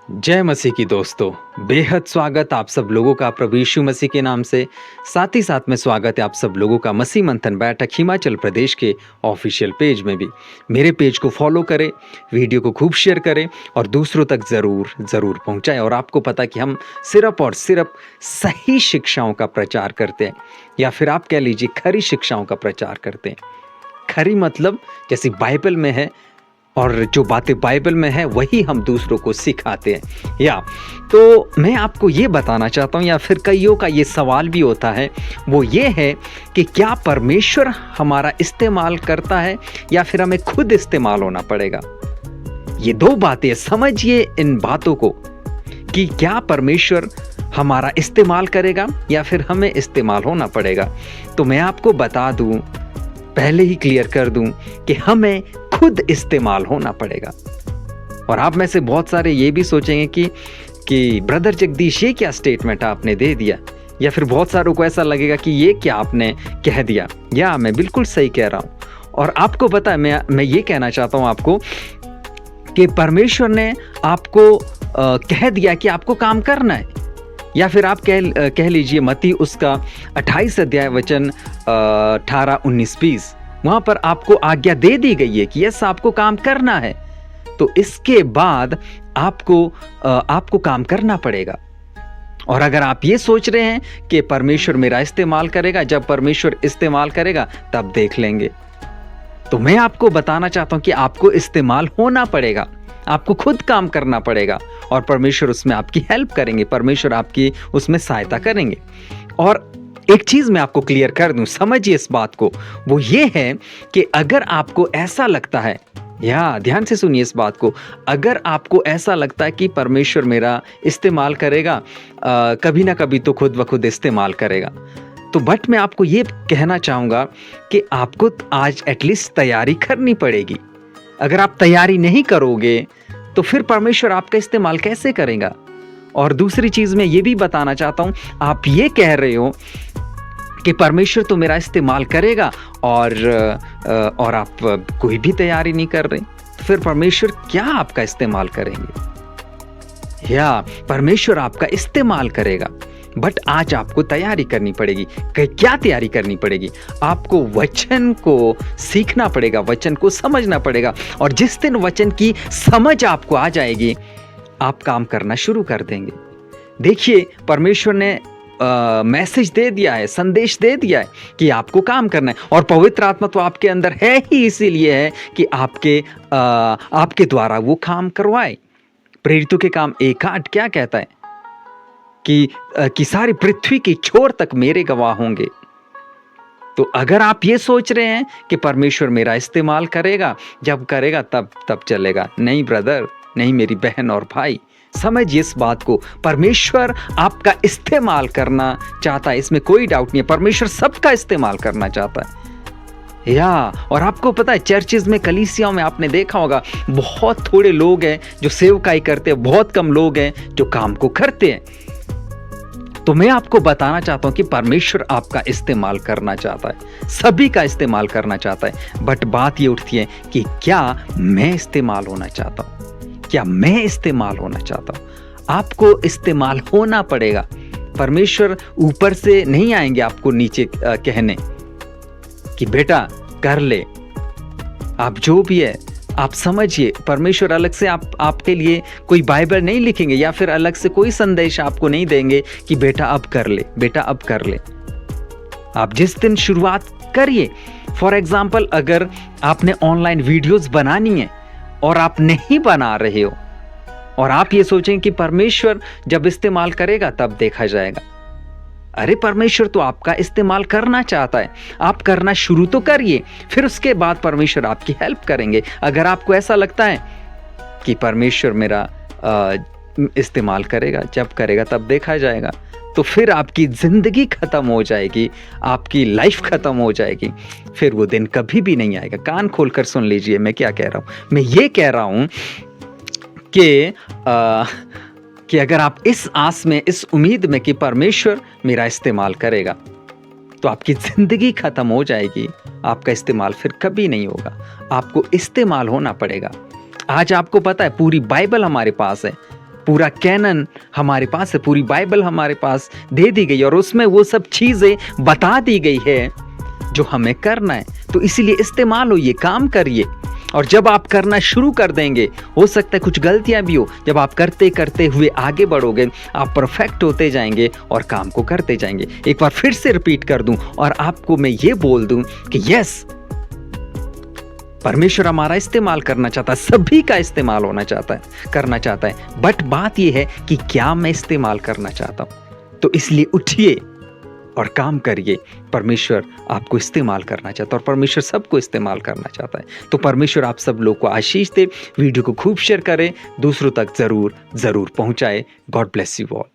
जय मसीह की दोस्तों। बेहद स्वागत आप सब लोगों का प्रभु यीशु मसीह के नाम से। साथ ही साथ में स्वागत है आप सब लोगों का मसीह मंथन बैठक हिमाचल प्रदेश के ऑफिशियल पेज में भी। मेरे पेज को फॉलो करें, वीडियो को खूब शेयर करें और दूसरों तक ज़रूर पहुंचाएं। और आपको पता कि हम सिर्फ और सिर्फ सही शिक्षाओं का प्रचार करते हैं, या फिर आप कह लीजिए खरी शिक्षाओं का प्रचार करते हैं। खरी मतलब जैसे बाइबल में है, और जो बातें बाइबल में है वही हम दूसरों को सिखाते हैं। या तो मैं आपको ये बताना चाहता हूँ, या फिर कईयों का ये सवाल भी होता है, वो ये है कि क्या परमेश्वर हमारा इस्तेमाल करता है या फिर हमें खुद इस्तेमाल होना पड़ेगा। ये दो बातें, समझिए इन बातों को कि क्या परमेश्वर हमारा इस्तेमाल करेगा या फिर हमें इस्तेमाल होना पड़ेगा। तो मैं आपको बता दूं, पहले ही क्लियर कर दूं कि हमें खुद इस्तेमाल होना पड़ेगा। और आप में से बहुत सारे ये भी सोचेंगे कि ब्रदर जगदीश ये क्या स्टेटमेंट आपने दे दिया, या फिर बहुत सारों को ऐसा लगेगा कि ये क्या आपने कह दिया। या मैं बिल्कुल सही कह रहा हूँ। और आपको पता है, मैं ये कहना चाहता हूँ आपको कि परमेश्वर ने आपको कह दिया कि आपको काम करना है। या फिर आप कह लीजिए मत्ती उसका 28 अध्याय वचन 18, 19, 20, वहां पर आपको आज्ञा दे दी गई है कि यस आपको काम करना है। तो इसके बाद आपको काम करना पड़ेगा। और अगर आप ये सोच रहे हैं कि परमेश्वर मेरा इस्तेमाल करेगा, जब परमेश्वर इस्तेमाल करेगा तब देख लेंगे, तो मैं आपको बताना चाहता हूं कि आपको इस्तेमाल होना पड़ेगा, आपको खुद काम करना पड़ेगा, और परमेश्वर उसमें आपकी हेल्प करेंगे, परमेश्वर आपकी उसमें सहायता करेंगे। और एक चीज मैं आपको क्लियर कर दूं, समझिए इस बात को, वो ये है कि अगर आपको ऐसा लगता है, या ध्यान से सुनिए इस बात को, अगर आपको ऐसा लगता है कि परमेश्वर मेरा इस्तेमाल करेगा, कभी ना कभी तो खुद ब खुद इस्तेमाल करेगा, तो बट मैं आपको ये कहना चाहूंगा कि आपको आज एटलीस्ट तैयारी करनी पड़ेगी। अगर आप तैयारी नहीं करोगे तो फिर परमेश्वर आपका इस्तेमाल कैसे करेगा। और दूसरी चीज मैं ये भी बताना चाहता हूं, आप ये कह रहे हो कि परमेश्वर तो मेरा इस्तेमाल करेगा और आप कोई भी तैयारी नहीं कर रहे, तो फिर परमेश्वर क्या आपका इस्तेमाल करेंगे। या परमेश्वर आपका इस्तेमाल करेगा, बट आज आपको तैयारी करनी पड़ेगी। क्या तैयारी करनी पड़ेगी? आपको वचन को सीखना पड़ेगा, वचन को समझना पड़ेगा। और जिस दिन वचन की समझ आपको आ जाएगी, आप काम करना शुरू कर देंगे। देखिए, परमेश्वर ने मैसेज दे दिया है, संदेश दे दिया है कि आपको काम करना है, और पवित्र आत्मा तो आपके अंदर है ही इसीलिए है कि आपके द्वारा वो काम करवाए। प्रेरितों के काम 1:8 क्या कहता है कि सारी पृथ्वी की छोर तक मेरे गवाह होंगे। तो अगर आप ये सोच रहे हैं कि परमेश्वर मेरा इस्तेमाल करेगा, जब करेगा तब चलेगा, नहीं ब्रदर, नहीं मेरी बहन और भाई, समझिए इस बात को। परमेश्वर आपका इस्तेमाल करना चाहता है, इसमें कोई डाउट नहीं है। परमेश्वर सबका इस्तेमाल करना चाहता है। या और आपको पता है, चर्चेज में, कलीसियाओं में आपने देखा होगा, बहुत थोड़े लोग हैं जो सेवकाई करते हैं, बहुत कम लोग हैं जो काम को करते हैं। तो मैं आपको बताना चाहता हूं कि परमेश्वर आपका इस्तेमाल करना चाहता है, सभी का इस्तेमाल करना चाहता है। बट बात ये उठती है कि क्या मैं इस्तेमाल होना चाहता हूं, क्या मैं इस्तेमाल होना चाहता हूं। आपको इस्तेमाल होना पड़ेगा। परमेश्वर ऊपर से नहीं आएंगे आपको नीचे कहने कि बेटा कर ले। आप जो भी है आप समझिए, परमेश्वर अलग से आपके लिए कोई बाइबल नहीं लिखेंगे, या फिर अलग से कोई संदेश आपको नहीं देंगे कि बेटा अब कर ले, बेटा अब कर ले। आप जिस दिन शुरुआत करिए, फॉर एग्जाम्पल अगर आपने ऑनलाइन वीडियोस बनानी है और आप नहीं बना रहे हो, और आप ये सोचें कि परमेश्वर जब इस्तेमाल करेगा तब देखा जाएगा। अरे परमेश्वर तो आपका इस्तेमाल करना चाहता है, आप करना शुरू तो करिए, फिर उसके बाद परमेश्वर आपकी हेल्प करेंगे। अगर आपको ऐसा लगता है कि परमेश्वर मेरा इस्तेमाल करेगा, जब करेगा तब देखा जाएगा, तो फिर आपकी जिंदगी खत्म हो जाएगी, आपकी लाइफ खत्म हो जाएगी, फिर वो दिन कभी भी नहीं आएगा। कान खोलकर सुन लीजिए मैं क्या कह रहा हूं। मैं ये कह रहा हूं कि अगर आप इस आस में, इस उम्मीद में कि परमेश्वर मेरा इस्तेमाल करेगा, तो आपकी जिंदगी खत्म हो जाएगी, आपका इस्तेमाल फिर कभी नहीं होगा। आपको इस्तेमाल होना पड़ेगा। आज आपको पता है पूरी बाइबल हमारे पास है, पूरा कैनन हमारे पास है, पूरी बाइबल हमारे पास दे दी गई और उसमें वो सब चीज़ें बता दी गई है जो हमें करना है। तो इसीलिए इस्तेमाल होइए, काम करिए। और जब आप करना शुरू कर देंगे, हो सकता है कुछ गलतियां भी हो, जब आप करते करते हुए आगे बढ़ोगे, आप परफेक्ट होते जाएंगे और काम को करते जाएंगे। एक बार फिर से रिपीट कर दूं और आपको मैं ये बोल दूं कि यस, परमेश्वर हमारा इस्तेमाल करना चाहता है, सभी का इस्तेमाल होना चाहता है, करना चाहता है। बट बात यह है कि क्या मैं इस्तेमाल करना चाहता हूं। तो इसलिए उठिए और काम करिए। परमेश्वर आपको इस्तेमाल करना चाहता है और परमेश्वर सबको इस्तेमाल करना चाहता है। तो परमेश्वर आप सब लोग को आशीष दे। वीडियो को खूब शेयर करें, दूसरों तक जरूर पहुंचाए। God bless you all.